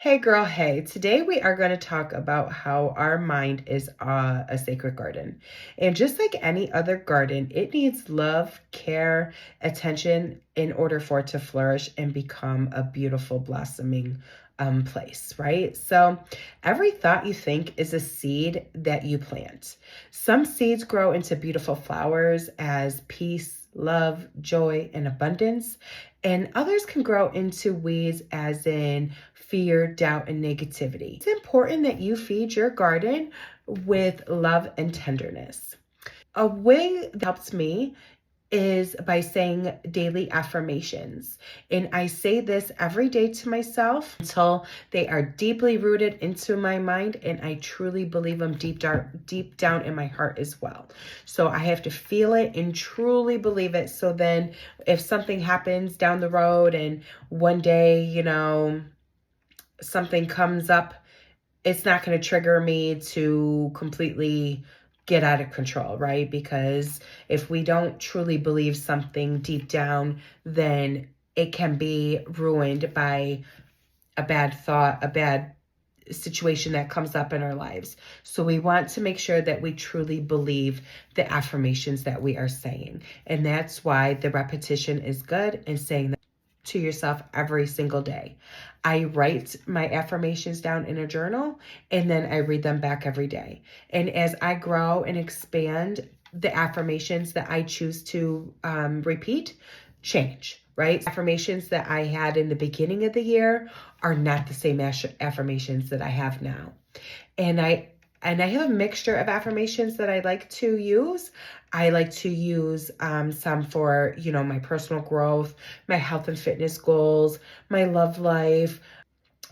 Hey girl, hey. Today we are going to talk about how our mind is a sacred garden. And just like any other garden, it needs love, care, attention in order for it to flourish and become a beautiful blossoming place, right? So every thought you think is a seed that you plant. Some seeds grow into beautiful flowers as peace, love, joy, and abundance. And others can grow into weeds as in fear, doubt, and negativity. It's important that you feed your garden with love and tenderness. A way that helps me is by saying daily affirmations. And I say this every day to myself until they are deeply rooted into my mind and I truly believe them deep down in my heart as well. So I have to feel it and truly believe it. So then if something happens down the road and one day, something comes up, it's not going to trigger me to completely get out of control, right? Because if we don't truly believe something deep down, then it can be ruined by a bad thought, a bad situation that comes up in our lives. So we want to make sure that we truly believe the affirmations that we are saying. And that's why the repetition is good and saying that to yourself every single day. I write my affirmations down in a journal and then I read them back every day. And as I grow and expand, the affirmations that I choose to repeat change, right? Affirmations that I had in the beginning of the year are not the same affirmations that I have now. And I have a mixture of affirmations that I like to use. I like to use some for, my personal growth, my health and fitness goals, my love life,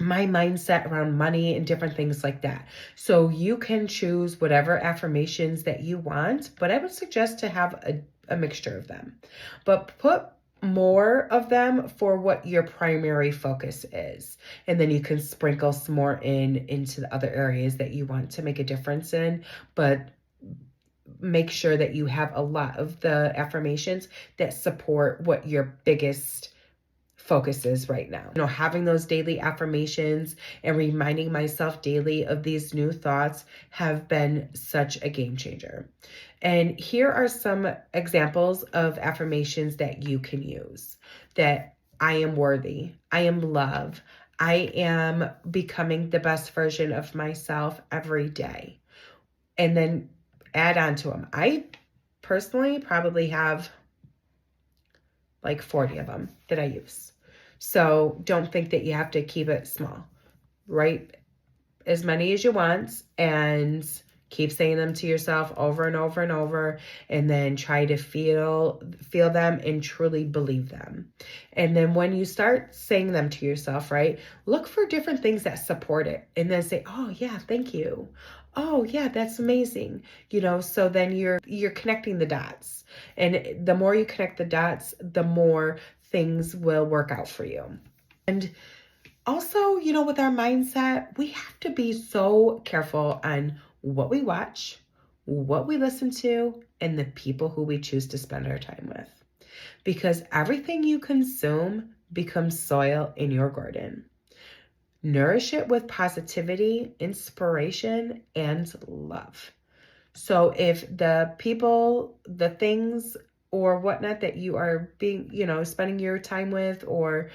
my mindset around money and different things like that. So you can choose whatever affirmations that you want, but I would suggest to have a mixture of them. But put more of them for what your primary focus is. And then you can sprinkle some more into the other areas that you want to make a difference in, but make sure that you have a lot of the affirmations that support what your biggest focus is right now. Having those daily affirmations and reminding myself daily of these new thoughts have been such a game changer. And here are some examples of affirmations that you can use. That I am worthy, I am love, I am becoming the best version of myself every day. And then add on to them. I personally probably have like 40 of them that I use. So don't think that you have to keep it small. Write as many as you want and keep saying them to yourself over and over and over, and then try to feel them and truly believe them. And then when you start saying them to yourself, right, look for different things that support it and then say, oh yeah, thank you. Oh yeah, that's amazing. So then you're connecting the dots. And the more you connect the dots, the more things will work out for you. And also, with our mindset, we have to be so careful on what we watch, what we listen to, and the people who we choose to spend our time with. Because everything you consume becomes soil in your garden. Nourish it with positivity, inspiration, and love. So if the people, the things, or whatnot that you are spending your time with or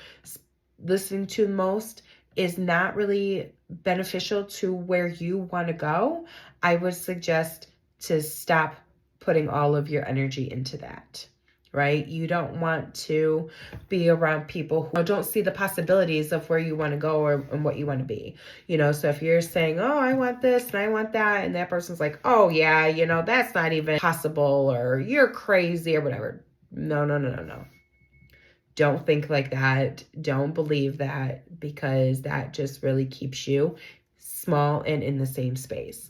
listening to most is not really beneficial to where you want to go, I would suggest to stop putting all of your energy into that. Right? You don't want to be around people who don't see the possibilities of where you want to go and what you want to be. So if you're saying, oh, I want this and I want that, and that person's like, oh yeah, that's not even possible, or you're crazy or whatever. No. Don't think like that. Don't believe that, because that just really keeps you small and in the same space.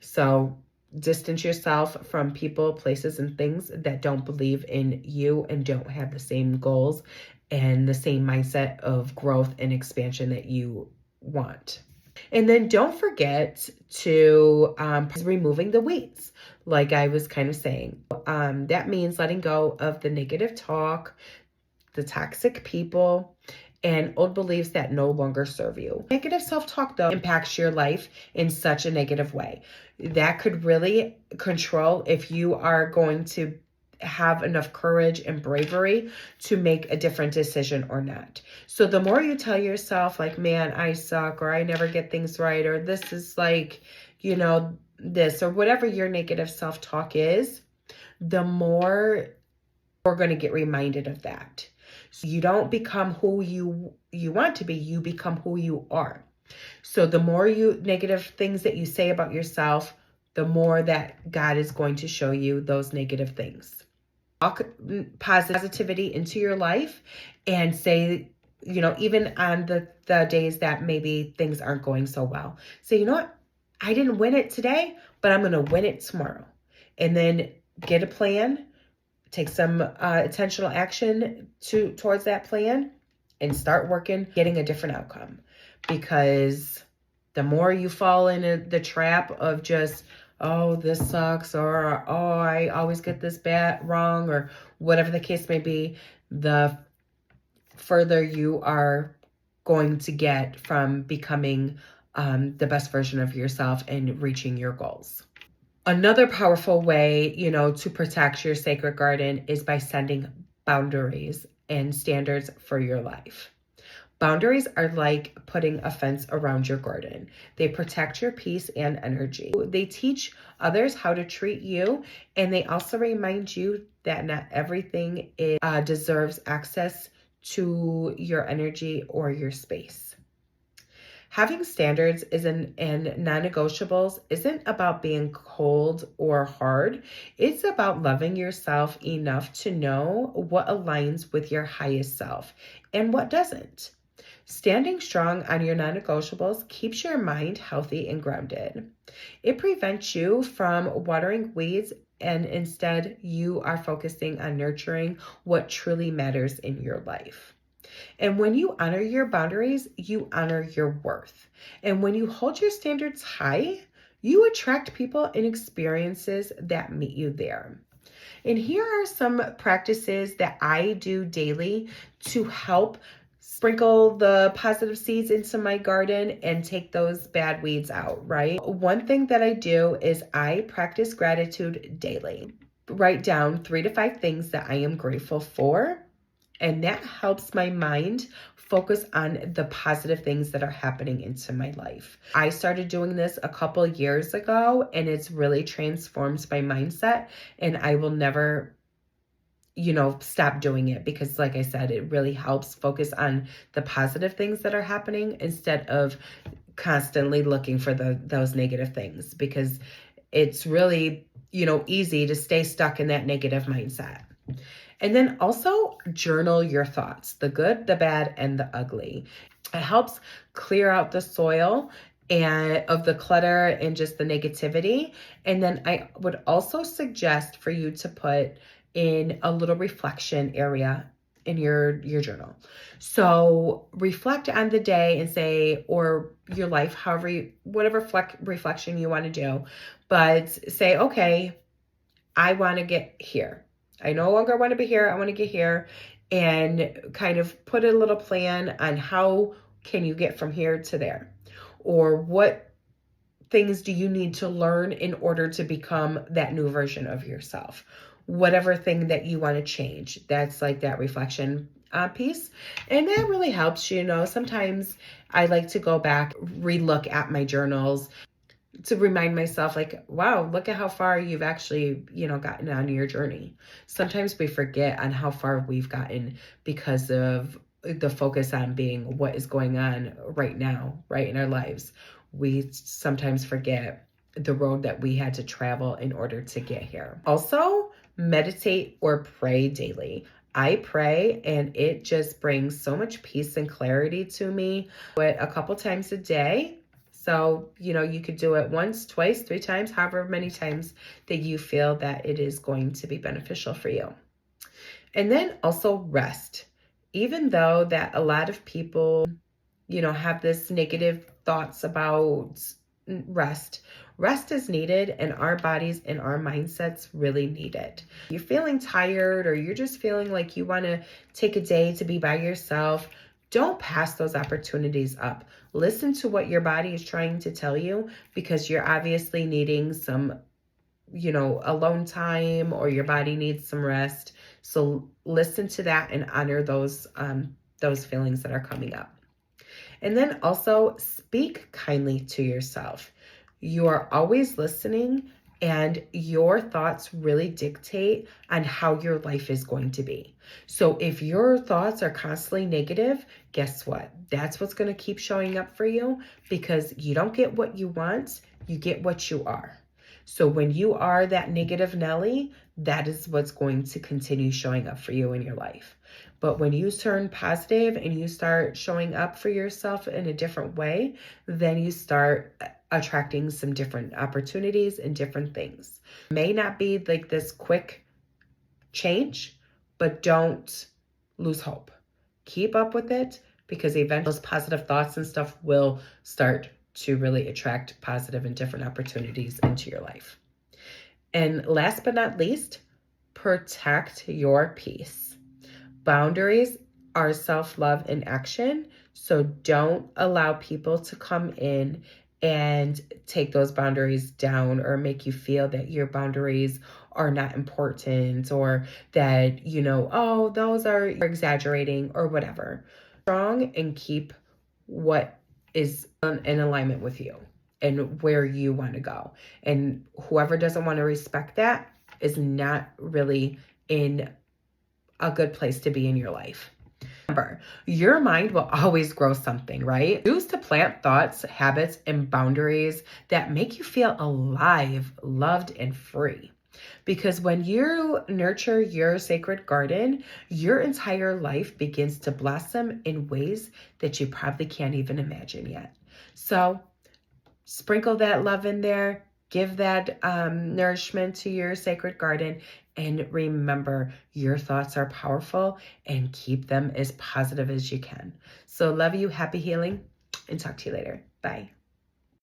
So distance yourself from people, places, and things that don't believe in you and don't have the same goals and the same mindset of growth and expansion that you want. And then don't forget to removing the weeds, like I was kind of saying. That means letting go of the negative talk, the toxic people, and old beliefs that no longer serve you. Negative self-talk, though, impacts your life in such a negative way. That could really control if you are going to have enough courage and bravery to make a different decision or not. So the more you tell yourself, like, man, I suck, or I never get things right, or this is like, this, or whatever your negative self-talk is, the more we're going to get reminded of that. So you don't become who you want to be, you become who you are. So the more negative things that you say about yourself, the more that God is going to show you those negative things. Walk positivity into your life and say, even on the days that maybe things aren't going so well, say, you know what? I didn't win it today, but I'm going to win it tomorrow. And then get a plan, take some intentional action towards that plan, and start working, getting a different outcome. Because the more you fall into the trap of just, oh, this sucks, or, oh, I always get this bad wrong, or whatever the case may be, the further you are going to get from becoming the best version of yourself and reaching your goals. Another powerful way, to protect your sacred garden is by setting boundaries and standards for your life. Boundaries are like putting a fence around your garden. They protect your peace and energy. They teach others how to treat you, and they also remind you that not everything deserves access to your energy or your space. Having standards and non-negotiables isn't about being cold or hard. It's about loving yourself enough to know what aligns with your highest self and what doesn't. Standing strong on your non-negotiables keeps your mind healthy and grounded. It prevents you from watering weeds, and instead you are focusing on nurturing what truly matters in your life. And when you honor your boundaries, you honor your worth. And when you hold your standards high, you attract people and experiences that meet you there. And here are some practices that I do daily to help sprinkle the positive seeds into my garden and take those bad weeds out, right? One thing that I do is I practice gratitude daily. Write down 3 to 5 things that I am grateful for. And that helps my mind focus on the positive things that are happening into my life. I started doing this a couple years ago, and it's really transformed my mindset. And I will never, stop doing it, because like I said, it really helps focus on the positive things that are happening instead of constantly looking for those negative things, because it's really, easy to stay stuck in that negative mindset. And then also journal your thoughts, the good, the bad, and the ugly. It helps clear out the soil and of the clutter and just the negativity. And then I would also suggest for you to put in a little reflection area in your journal. So reflect on the day and say, or your life, whatever reflection you want to do, but say, okay, I want to get here. I no longer want to be here. I want to get here, and kind of put a little plan on how can you get from here to there, or what things do you need to learn in order to become that new version of yourself. Whatever thing that you want to change, that's like that reflection piece. And that really helps, sometimes I like to go back, relook at my journals, to remind myself, like, wow, look at how far you've actually, gotten on your journey. Sometimes we forget on how far we've gotten because of the focus on being what is going on right now, right in our lives. We sometimes forget the road that we had to travel in order to get here. Also, meditate or pray daily. I pray, and it just brings so much peace and clarity to me. But a couple times a day. So, you could do it once, twice, 3 times, however many times that you feel that it is going to be beneficial for you. And then also rest. Even though that a lot of people, have this negative thoughts about rest is needed, and our bodies and our mindsets really need it. You're feeling tired, or you're just feeling like you want to take a day to be by yourself, don't pass those opportunities up. Listen to what your body is trying to tell you, because you're obviously needing some, alone time, or your body needs some rest. So listen to that and honor those feelings that are coming up. And then also speak kindly to yourself. You are always listening, and your thoughts really dictate on how your life is going to be. So if your thoughts are constantly negative, guess what? That's what's going to keep showing up for you, because you don't get what you want, you get what you are. So when you are that negative Nelly, that is what's going to continue showing up for you in your life. But when you turn positive and you start showing up for yourself in a different way, then you start attracting some different opportunities and different things. It may not be like this quick change, but don't lose hope. Keep up with it, because eventually those positive thoughts and stuff will start to really attract positive and different opportunities into your life. And last but not least, protect your peace. Boundaries are self-love in action. So don't allow people to come in and take those boundaries down, or make you feel that your boundaries are not important, or that, oh, those are exaggerating or whatever. Strong, and keep what is in alignment with you and where you want to go. And whoever doesn't want to respect that is not really in a good place to be in your life. Remember, your mind will always grow something, right? Choose to plant thoughts, habits, and boundaries that make you feel alive, loved, and free. Because when you nurture your sacred garden, your entire life begins to blossom in ways that you probably can't even imagine yet. So sprinkle that love in there, give that nourishment to your sacred garden, and remember, your thoughts are powerful, and keep them as positive as you can. So love you, happy healing, and talk to you later. Bye.